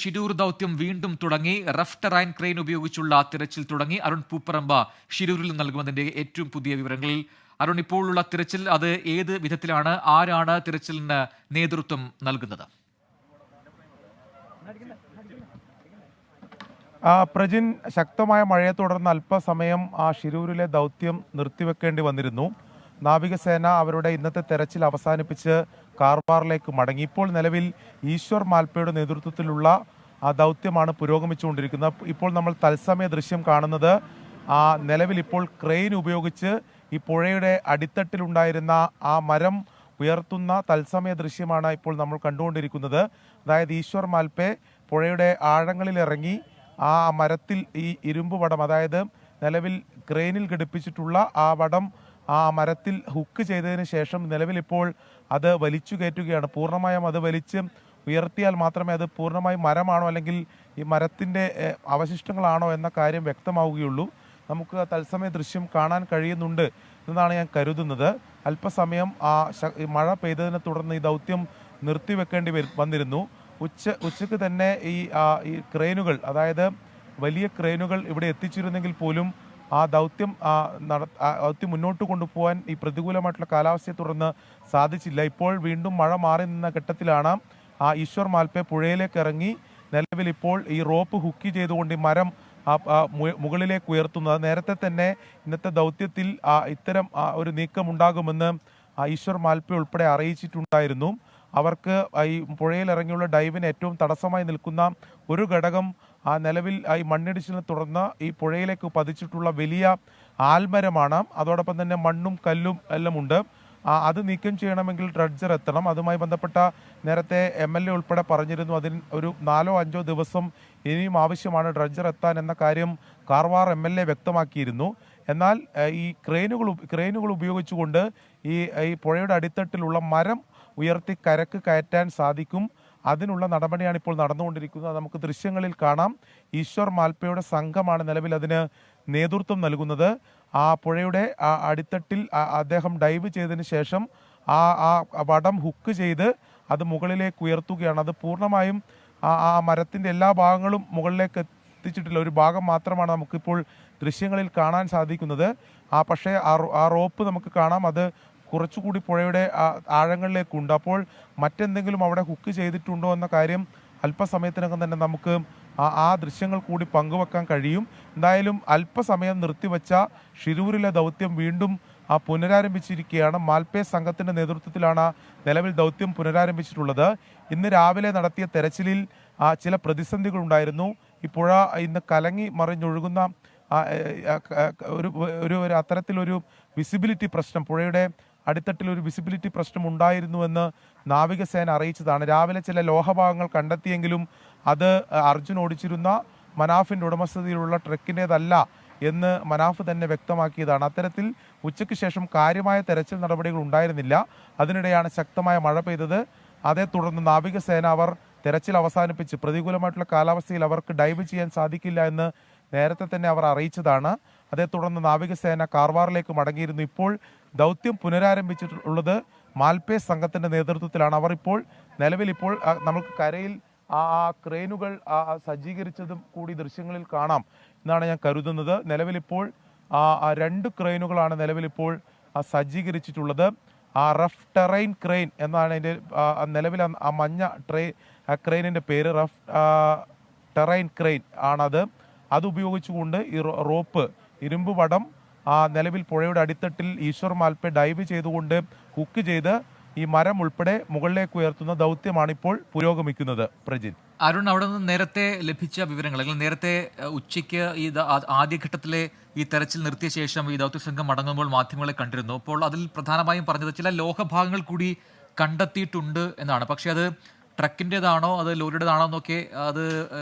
ഷിരൂർ ദൗത്യം വീണ്ടും തുടങ്ങി. റഫ് ടെറൈൻ ക്രെയിൻ ഉപയോഗിച്ചുള്ള തിരച്ചിൽ തുടങ്ങി. അരുൺ പൂപ്പറമ്പ ഷിരൂരിൽ നൽകുന്നതിന്റെ ഏറ്റവും പുതിയ വിവരങ്ങളിൽ. അരുൺ, ഇപ്പോഴുള്ള തിരച്ചിൽ അത് ഏത് വിധത്തിലാണ്? ആരാണ് തിരച്ചിലിന് നേതൃത്വം നൽകുന്നത്? പ്രജിൻ, ശക്തമായ മഴയെ തുടർന്ന് അല്പസമയം ഷിരൂരിലെ ദൗത്യം നിർത്തിവെക്കേണ്ടി വന്നിരുന്നു. നാവികസേന അവരുടെ ഇന്നത്തെ തെരച്ചിൽ അവസാനിപ്പിച്ച് കാർവാറിലേക്ക് മടങ്ങി. ഇപ്പോൾ നിലവിൽ ഈശ്വർ മാൽപ്പയുടെ നേതൃത്വത്തിലുള്ള ദൗത്യമാണ് പുരോഗമിച്ചുകൊണ്ടിരിക്കുന്നത്. ഇപ്പോൾ നമ്മൾ തത്സമയ ദൃശ്യം കാണുന്നത് നിലവിൽ ഇപ്പോൾ ക്രെയിൻ ഉപയോഗിച്ച് ഈ പുഴയുടെ അടിത്തട്ടിലുണ്ടായിരുന്ന ആ മരം ഉയർത്തുന്ന തത്സമയ ദൃശ്യമാണ് ഇപ്പോൾ നമ്മൾ കണ്ടുകൊണ്ടിരിക്കുന്നത്. അതായത് ഈശ്വർ മാൽപ്പെ പുഴയുടെ ആഴങ്ങളിൽ ഇറങ്ങി ആ മരത്തിൽ ഈ ഇരുമ്പ് വടം, അതായത് നിലവിൽ ക്രെയിനിൽ ഘടിപ്പിച്ചിട്ടുള്ള ആ വടം ആ മരത്തിൽ ഹുക്ക് ചെയ്തതിന് ശേഷം നിലവിൽ ഇപ്പോൾ അത് വലിച്ചു കയറ്റുകയാണ്. പൂർണ്ണമായും അത് വലിച്ച് ഉയർത്തിയാൽ മാത്രമേ അത് പൂർണ്ണമായും മരമാണോ അല്ലെങ്കിൽ ഈ മരത്തിൻ്റെ അവശിഷ്ടങ്ങളാണോ എന്ന കാര്യം വ്യക്തമാവുകയുള്ളൂ. നമുക്ക് തത്സമയ ദൃശ്യം കാണാൻ കഴിയുന്നുണ്ട് എന്നാണ് ഞാൻ കരുതുന്നത്. അല്പസമയം മഴ പെയ്തതിനെ തുടർന്ന് ഈ ദൗത്യം നിർത്തിവെക്കേണ്ടി വന്നിരുന്നു. ഉച്ചയ്ക്ക് തന്നെ ഈ ക്രെയിനുകൾ, അതായത് വലിയ ക്രെയിനുകൾ ഇവിടെ എത്തിച്ചിരുന്നെങ്കിൽ പോലും ആ ദൗത്യം മുന്നോട്ട് കൊണ്ടുപോകാൻ ഈ പ്രതികൂലമായിട്ടുള്ള കാലാവസ്ഥയെ തുടർന്ന് സാധിച്ചില്ല. ഇപ്പോൾ വീണ്ടും മഴ മാറി നിന്ന ഘട്ടത്തിലാണ് ഈശ്വർ മാൽപ്പെ പുഴയിലേക്ക് ഇറങ്ങി നിലവിൽ ഇപ്പോൾ ഈ റോപ്പ് ഹുക്ക് ചെയ്തുകൊണ്ട് ഈ മരം മുകളിലേക്ക് ഉയർത്തുന്നത്. നേരത്തെ തന്നെ ഇന്നത്തെ ദൗത്യത്തിൽ ഇത്തരം ഒരു നീക്കമുണ്ടാകുമെന്ന് ഈശ്വർ മാൽപ്പെ ഉൾപ്പെടെ അറിയിച്ചിട്ടുണ്ടായിരുന്നു. അവർക്ക് ഈ പുഴയിൽ ഇറങ്ങിയുള്ള ഡൈവിന് ഏറ്റവും തടസ്സമായി നിൽക്കുന്ന ഒരു ഘടകം നിലവിൽ ഈ മണ്ണിടിച്ചിലിനെ തുടർന്ന് ഈ പുഴയിലേക്ക് പതിച്ചിട്ടുള്ള വലിയ ആൽമരമാണ്. അതോടൊപ്പം തന്നെ മണ്ണും കല്ലും എല്ലാം ഉണ്ട്. അത് നീക്കം ചെയ്യണമെങ്കിൽ ഡ്രഡ്ജർ എത്തണം. അതുമായി ബന്ധപ്പെട്ട നേരത്തെ MLA ഉൾപ്പെടെ പറഞ്ഞിരുന്നു. അതിന് ഒരു 4-5 ദിവസം ഇനിയും ആവശ്യമാണ് ഡ്രഡ്ജർ എത്താൻ എന്ന കാര്യം കാർവാർ MLA വ്യക്തമാക്കിയിരുന്നു. എന്നാൽ ഈ ക്രെയിനുകൾ ഉപയോഗിച്ചുകൊണ്ട് ഈ പുഴയുടെ അടിത്തട്ടിലുള്ള മരം ഉയർത്തി കരക്ക് കയറ്റാൻ സാധിക്കും. അതിനുള്ള നടപടിയാണ് ഇപ്പോൾ നടന്നുകൊണ്ടിരിക്കുന്നത്. നമുക്ക് ദൃശ്യങ്ങളിൽ കാണാം. ഈശ്വർ മാൽപ്പയുടെ സംഘമാണ് നിലവിൽ അതിന് നേതൃത്വം നൽകുന്നത്. ആ പുഴയുടെ അടിത്തട്ടിൽ അദ്ദേഹം ഡൈവ് ചെയ്തതിന് ശേഷം ആ വടം ഹുക്ക് ചെയ്ത് അത് മുകളിലേക്ക് ഉയർത്തുകയാണ്. അത് പൂർണ്ണമായും ആ മരത്തിൻ്റെ എല്ലാ ഭാഗങ്ങളും മുകളിലേക്ക് എത്തിച്ചിട്ടില്ല. ഒരു ഭാഗം മാത്രമാണ് നമുക്കിപ്പോൾ ദൃശ്യങ്ങളിൽ കാണാൻ സാധിക്കുന്നത്. പക്ഷേ ആ റോപ്പ് നമുക്ക് കാണാം. അത് കുറച്ചുകൂടി പുഴയുടെ ആഴങ്ങളിലേക്കുണ്ട്. അപ്പോൾ മറ്റെന്തെങ്കിലും അവിടെ ഹുക്ക് ചെയ്തിട്ടുണ്ടോ എന്ന കാര്യം അല്പസമയത്തിനകം തന്നെ നമുക്ക് ആ ദൃശ്യങ്ങൾ കൂടി പങ്കുവെക്കാൻ കഴിയും. എന്തായാലും അല്പസമയം നിർത്തിവെച്ച ഷിരൂരിലെ ദൗത്യം വീണ്ടും പുനരാരംഭിച്ചിരിക്കുകയാണ്. മാൽപ്പെ സംഘത്തിൻ്റെ നേതൃത്വത്തിലാണ് നിലവിൽ ദൗത്യം പുനരാരംഭിച്ചിട്ടുള്ളത്. ഇന്ന് രാവിലെ നടത്തിയ തെരച്ചിലിൽ ചില പ്രതിസന്ധികൾ ഉണ്ടായിരുന്നു. ഈ പുഴ ഇന്ന് കലങ്ങി മറിഞ്ഞൊഴുകുന്ന ഒരു അത്തരത്തിലൊരു വിസിബിലിറ്റി പ്രശ്നം, പുഴയുടെ അടിത്തട്ടിൽ ഒരു വിസിബിലിറ്റി പ്രശ്നം ഉണ്ടായിരുന്നുവെന്ന് നാവികസേന അറിയിച്ചതാണ്. രാവിലെ ചില ലോഹഭാഗങ്ങൾ കണ്ടെത്തിയെങ്കിലും അത് അർജുൻ ഓടിച്ചിരുന്ന മനാഫിൻ്റെ ഉടമസ്ഥതയിലുള്ള ട്രക്കിൻ്റേതല്ല എന്ന് മനാഫ് തന്നെ വ്യക്തമാക്കിയതാണ്. അത്തരത്തിൽ ഉച്ചയ്ക്ക് ശേഷം കാര്യമായ തെരച്ചിൽ നടപടികൾ ഉണ്ടായിരുന്നില്ല. അതിനിടെയാണ് ശക്തമായ മഴ പെയ്തത്. അതേ തുടർന്ന് നാവികസേന അവർ തെരച്ചിൽ അവസാനിപ്പിച്ച് പ്രതികൂലമായിട്ടുള്ള കാലാവസ്ഥയിൽ അവർക്ക് ഡൈവ് ചെയ്യാൻ സാധിക്കില്ല എന്ന് നേരത്തെ തന്നെ അവർ അറിയിച്ചതാണ്. അതേ തുടർന്ന് നാവികസേന കാർവാറിലേക്ക് മടങ്ങിയിരുന്നു. ഇപ്പോൾ ദൗത്യം പുനരാരംഭിച്ചിട്ടുള്ളത് മാൽപ്പെ സംഘത്തിൻ്റെ നേതൃത്വത്തിലാണ്. അവർ ഇപ്പോൾ നിലവിൽ നമുക്ക് കരയിൽ ആ ക്രെയിനുകൾ സജ്ജീകരിച്ചതും കൂടി ദൃശ്യങ്ങളിൽ കാണാം എന്നാണ് ഞാൻ കരുതുന്നത്. നിലവിലിപ്പോൾ 2 ക്രെയിനുകളാണ് നിലവിലിപ്പോൾ സജ്ജീകരിച്ചിട്ടുള്ളത്. റഫ് ടെറൈൻ ക്രെയിൻ എന്നാണ് അതിൻ്റെ നിലവിൽ മഞ്ഞ ക്രെയിനിൻ്റെ പേര്. റഫ് ടെറൈൻ ക്രെയിൻ ആണത്. അതുപയോഗിച്ചുകൊണ്ട് ഈ റോപ്പ്, ഇരുമ്പ് വടം നിലവിൽ പുഴയുടെ അടിത്തട്ടിൽ ഈശ്വർ മാൽപ്പെ ഡൈവ് ചെയ്തുകൊണ്ട് ഹുക്ക് ചെയ്ത് ഈ മരം ഉൾപ്പെടെ മുകളിലേക്ക് ഉയർത്തുന്ന ദൗത്യമാണ് ഇപ്പോൾ പുരോഗമിക്കുന്നത്. പ്രജിൻ, അരുൺ, അവിടെ നിന്ന് നേരത്തെ ലഭിച്ച വിവരങ്ങൾ, അല്ലെങ്കിൽ നേരത്തെ ഉച്ചയ്ക്ക് ഈ ആദ്യഘട്ടത്തിലെ ഈ തെരച്ചിൽ നിർത്തിയ ശേഷം ഈ ദൗത്യ സംഘം മടങ്ങുമ്പോൾ മാധ്യമങ്ങളെ കണ്ടിരുന്നു. അപ്പോൾ അതിൽ പ്രധാനമായും പറഞ്ഞത് ചില ലോഹഭാഗങ്ങൾ കൂടി കണ്ടെത്തിയിട്ടുണ്ട് എന്നാണ്. പക്ഷേ അത് ട്രക്കിൻ്റെതാണോ അത് ലോറിയുടേതാണോ എന്നൊക്കെ അത്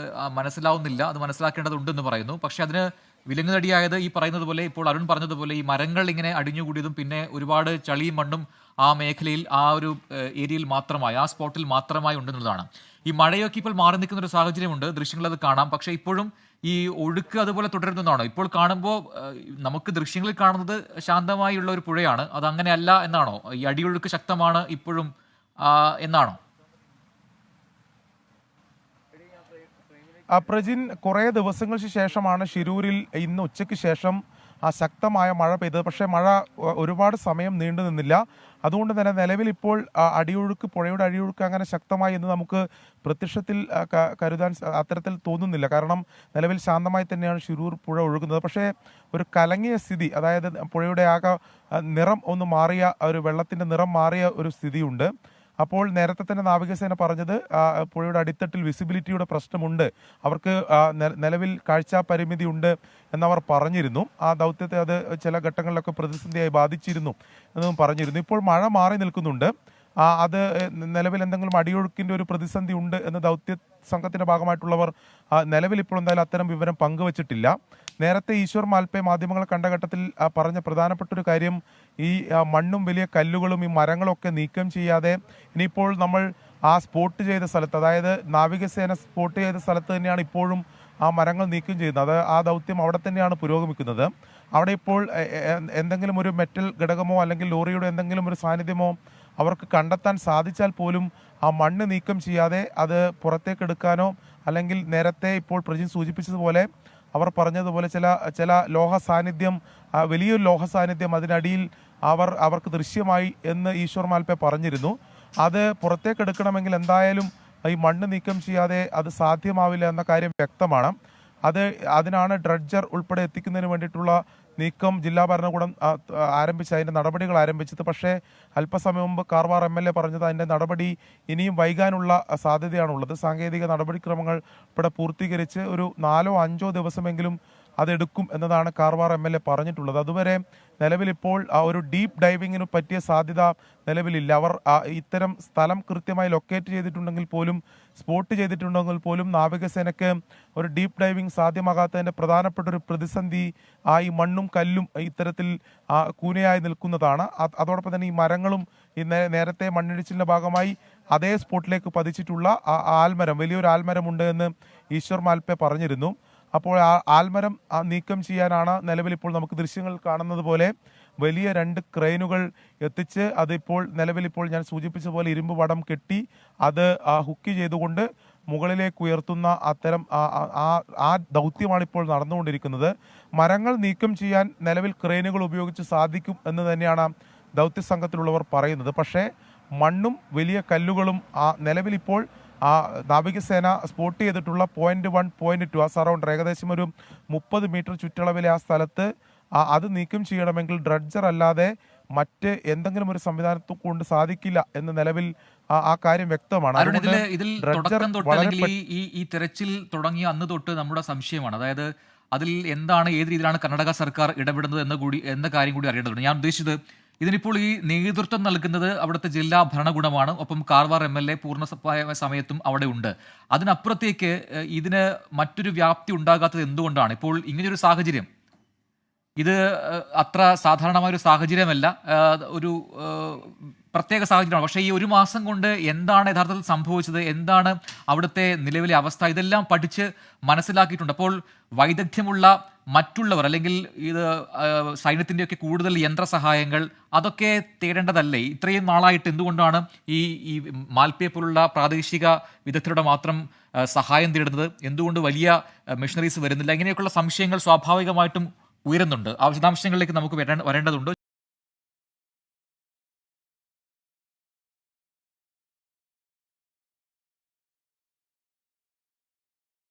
മനസ്സിലാവുന്നില്ല. അത് മനസ്സിലാക്കേണ്ടതുണ്ടെന്ന് പറയുന്നു. പക്ഷേ അതിന് വിലങ്ങുതടിയായത് ഈ പറയുന്നത് പോലെ, ഇപ്പോൾ അരുൺ പറഞ്ഞതുപോലെ, ഈ മരങ്ങൾ ഇങ്ങനെ അടിഞ്ഞുകൂടിയതും പിന്നെ ഒരുപാട് ചളിയും മണ്ണും ആ മേഖലയിൽ, ആ ഒരു ഏരിയയിൽ മാത്രമായി, ആ സ്പോട്ടിൽ മാത്രമായി ഉണ്ടെന്നുള്ളതാണ്. ഈ മഴയൊക്കെ ഇപ്പോൾ മാറി നിൽക്കുന്ന ഒരു സാഹചര്യമുണ്ട്. ദൃശ്യങ്ങൾ അത് കാണാം. പക്ഷേ ഇപ്പോഴും ഈ ഒഴുക്ക് അതുപോലെ തുടരുന്നതാണോ? ഇപ്പോൾ കാണുമ്പോൾ നമുക്ക് ദൃശ്യങ്ങളിൽ കാണുന്നത് ശാന്തമായുള്ള ഒരു പുഴയാണ്. അത് അങ്ങനെയല്ല എന്നാണോ? ഈ അടിയൊഴുക്ക് ശക്തമാണ് ഇപ്പോഴും എന്നാണോ? പ്രജിൻ കുറേ ദിവസങ്ങൾക്ക് ശേഷമാണ് ഷിരൂരിൽ ഇന്ന് ഉച്ചയ്ക്ക് ശേഷം ശക്തമായ മഴ പെയ്തത്. പക്ഷേ മഴ ഒരുപാട് സമയം നീണ്ടു നിന്നില്ല. അതുകൊണ്ട് തന്നെ നിലവിൽ ഇപ്പോൾ അടിയൊഴുക്ക്, പുഴയുടെ അടിയൊഴുക്ക് അങ്ങനെ ശക്തമായി എന്ന് നമുക്ക് പ്രത്യക്ഷത്തിൽ കരുതാൻ അത്തരത്തിൽ തോന്നുന്നില്ല. കാരണം നിലവിൽ ശാന്തമായി തന്നെയാണ് ഷിരൂർ പുഴ ഒഴുകുന്നത്. പക്ഷേ ഒരു കലങ്ങിയ സ്ഥിതി, അതായത് പുഴയുടെ ആകെ നിറം ഒന്ന് മാറിയ, ഒരു വെള്ളത്തിൻ്റെ നിറം മാറിയ ഒരു സ്ഥിതിയുണ്ട്. അപ്പോൾ നേരത്തെ തന്നെ നാവികസേന പറഞ്ഞത് പുഴയുടെ അടിത്തട്ടിൽ വിസിബിലിറ്റിയുടെ പ്രശ്നമുണ്ട്, അവർക്ക് നിലവിൽ കാഴ്ചാ പരിമിതി ഉണ്ട് എന്നവർ പറഞ്ഞിരുന്നു. ആ ദൗത്യത്തെ അത് ചില ഘട്ടങ്ങളിലൊക്കെ പ്രതിസന്ധിയായി ബാധിച്ചിരുന്നു എന്നും പറഞ്ഞിരുന്നു. ഇപ്പോൾ മഴ മാറി നിൽക്കുന്നുണ്ട്. അത് നിലവിൽ എന്തെങ്കിലും അടിയൊഴുക്കിൻ്റെ ഒരു പ്രതിസന്ധി ഉണ്ട് എന്ന് ദൗത്യ സംഘത്തിൻ്റെ ഭാഗമായിട്ടുള്ളവർ നിലവിൽ ഇപ്പോൾ എന്തായാലും അത്തരം വിവരം പങ്കുവച്ചിട്ടില്ല. നേരത്തെ ഈശ്വർ മാൽപ്പെ മാധ്യമങ്ങളെ കണ്ട ഘട്ടത്തിൽ പറഞ്ഞ പ്രധാനപ്പെട്ട ഒരു കാര്യം, ഈ മണ്ണും വലിയ കല്ലുകളും ഈ മരങ്ങളൊക്കെ നീക്കം ചെയ്യാതെ ഇനിയിപ്പോൾ നമ്മൾ ആ സ്പോട്ട് ചെയ്ത സ്ഥലത്ത്, അതായത് നാവികസേന സ്പോട്ട് ചെയ്ത സ്ഥലത്ത് തന്നെയാണ് ഇപ്പോഴും ആ മരങ്ങൾ നീക്കം ചെയ്യുന്നത്. ആ ദൗത്യം അവിടെ തന്നെയാണ് പുരോഗമിക്കുന്നത്. അവിടെ ഇപ്പോൾ എന്തെങ്കിലും ഒരു മെറ്റൽ ഘടകമോ അല്ലെങ്കിൽ ലോറിയുടെ എന്തെങ്കിലും ഒരു സാന്നിധ്യമോ അവർക്ക് കണ്ടെത്താൻ സാധിച്ചാൽ പോലും ആ മണ്ണ് നീക്കം ചെയ്യാതെ അത് പുറത്തേക്ക് എടുക്കാനോ, അല്ലെങ്കിൽ നേരത്തെ ഇപ്പോൾ പ്രജിൻ സൂചിപ്പിച്ചതുപോലെ അവർ പറഞ്ഞതുപോലെ ചില ലോഹ സാന്നിധ്യം, വലിയൊരു ലോഹ സാന്നിധ്യം അതിനടിയിൽ അവർക്ക് ദൃശ്യമായി എന്ന് ഈശ്വർ മാൽപ്പെ പറഞ്ഞിരുന്നു. അത് പുറത്തേക്ക് എടുക്കണമെങ്കിൽ എന്തായാലും ഈ മണ്ണ് നീക്കം ചെയ്യാതെ അത് സാധ്യമാവില്ല എന്ന കാര്യം വ്യക്തമാണ്. അതിനാണ് ഡ്രഡ്ജർ ഉൾപ്പെടെ എത്തിക്കുന്നതിന് വേണ്ടിയിട്ടുള്ള നീക്കം ജില്ലാ ഭരണകൂടം അതിൻ്റെ നടപടികൾ ആരംഭിച്ചത്. പക്ഷേ അല്പസമയം മുമ്പ് കാർവാർ MLA പറഞ്ഞത് അതിൻ്റെ നടപടി ഇനിയും വൈകാനുള്ള സാധ്യതയാണുള്ളത്. സാങ്കേതിക നടപടിക്രമങ്ങൾ ഇവിടെ പൂർത്തീകരിച്ച് ഒരു 4-5 ദിവസമെങ്കിലും അതെടുക്കും എന്നതാണ് കാർവാർ MLA പറഞ്ഞിട്ടുള്ളത്. അതുവരെ നിലവിലിപ്പോൾ ഒരു ഡീപ്പ് ഡൈവിങ്ങിന് പറ്റിയ സാധ്യത നിലവിലില്ല. അവർ ഇത്തരം സ്ഥലം കൃത്യമായി ലൊക്കേറ്റ് ചെയ്തിട്ടുണ്ടെങ്കിൽ പോലും, സ്പോട്ട് ചെയ്തിട്ടുണ്ടെങ്കിൽ പോലും നാവികസേനയ്ക്ക് ഒരു ഡീപ്പ് ഡൈവിംഗ് സാധ്യമാകാത്തതിൻ്റെ പ്രധാനപ്പെട്ട ഒരു പ്രതിസന്ധി ഈ മണ്ണും കല്ലും ഇത്തരത്തിൽ കൂനയായി നിൽക്കുന്നതാണ്. അതോടൊപ്പം തന്നെ ഈ മരങ്ങളും ഈ നേരത്തെ മണ്ണിടിച്ചിലിൻ്റെ ഭാഗമായി അതേ സ്പോട്ടിലേക്ക് പതിച്ചിട്ടുള്ള ആൽമരം, വലിയൊരു ആൽമരമുണ്ട് എന്ന് ഈശ്വർ മാൽപ്പെ പറഞ്ഞിരുന്നു. അപ്പോൾ ആൽമരം നീക്കം ചെയ്യാനാണ് നിലവിൽ ഇപ്പോൾ നമുക്ക് ദൃശ്യങ്ങൾ കാണുന്നത് പോലെ വലിയ 2 ക്രെയിനുകൾ എത്തിച്ച് അതിപ്പോൾ നിലവിലിപ്പോൾ ഞാൻ സൂചിപ്പിച്ച പോലെ ഇരുമ്പ് വടം കെട്ടി അത് ഹുക്ക് ചെയ്തുകൊണ്ട് മുകളിലേക്ക് ഉയർത്തുന്ന അത്തരം ആ ദൗത്യമാണ് ഇപ്പോൾ നടന്നുകൊണ്ടിരിക്കുന്നത്. മരങ്ങൾ നീക്കം ചെയ്യാൻ നിലവിൽ ക്രെയിനുകൾ ഉപയോഗിച്ച് സാധിക്കും എന്ന് തന്നെയാണ് ദൗത്യ സംഘത്തിലുള്ളവർ പറയുന്നത്. പക്ഷേ മണ്ണും വലിയ കല്ലുകളും നിലവിലിപ്പോൾ നാവികസേന സ്പോട്ട് ചെയ്തിട്ടുള്ള 0.1, 0.2 ആ സറൗണ്ടർ, ഏകദേശം ഒരു 30 മീറ്റർ ചുറ്റളവിലെ ആ സ്ഥലത്ത് അത് നീക്കം ചെയ്യണമെങ്കിൽ ഡ്രഡ്ജർ അല്ലാതെ മറ്റ് എന്തെങ്കിലും ഒരു സംവിധാനത്തെ കൊണ്ട് സാധിക്കില്ല എന്ന് നിലവിൽ ആ കാര്യം വ്യക്തമാണ്. ഇതിൽ തുടക്കം തൊട്ടല്ലെങ്കിൽ ഈ തെരച്ചിൽ തുടങ്ങിയ അന്ന് തൊട്ട് നമ്മുടെ സംശയമാണ്. അതായത് അതിൽ എന്താണ്, ഏത് രീതിയിലാണ് കർണാടക സർക്കാർ ഇടപെടുന്നത് എന്ന കാര്യം കൂടി അറിയേണ്ടതുണ്ട്. ഞാൻ ഉദ്ദേശിച്ചത്, ഇതിനിപ്പോൾ ഈ നേതൃത്വം നൽകുന്നത് അവിടുത്തെ ജില്ലാ ഭരണകൂടമാണ്, ഒപ്പം കാർവാർ MLA പൂർണ്ണ സമയത്തും അവിടെ ഉണ്ട്. അതിനപ്പുറത്തേക്ക് ഇതിന് മറ്റൊരു വ്യാപ്തി ഉണ്ടാകാത്തത് എന്തുകൊണ്ടാണ്? ഇപ്പോൾ ഇങ്ങനെയൊരു സാഹചര്യം, ഇത് അത്ര സാധാരണമായൊരു സാഹചര്യമല്ല, ഒരു പ്രത്യേക സാഹചര്യമാണ്. പക്ഷേ ഈ 1 മാസം കൊണ്ട് എന്താണ് യഥാർത്ഥത്തിൽ സംഭവിച്ചത്, എന്താണ് അവിടുത്തെ നിലവിലെ അവസ്ഥ, ഇതെല്ലാം പഠിച്ച് മനസ്സിലാക്കിയിട്ടുണ്ട്. അപ്പോൾ വൈദഗ്ധ്യമുള്ള മറ്റുള്ളവർ, അല്ലെങ്കിൽ ഇത് സൈന്യത്തിൻ്റെയൊക്കെ കൂടുതൽ യന്ത്രസഹായങ്ങൾ, അതൊക്കെ തേടേണ്ടതല്ലേ? ഇത്രയും നാളായിട്ട് എന്തുകൊണ്ടാണ് ഈ മാൽപ്പയെ പോലുള്ള പ്രാദേശിക വിദഗ്ധരുടെ മാത്രം സഹായം തേടുന്നത്? എന്തുകൊണ്ട് വലിയ മെഷീനറീസ് വരുന്നില്ല? ഇങ്ങനെയൊക്കെയുള്ള സംശയങ്ങൾ സ്വാഭാവികമായിട്ടും ഉയരുന്നുണ്ട്. ആ വിശദാംശങ്ങളിലേക്ക് നമുക്ക് വരേണ്ടതുണ്ട്.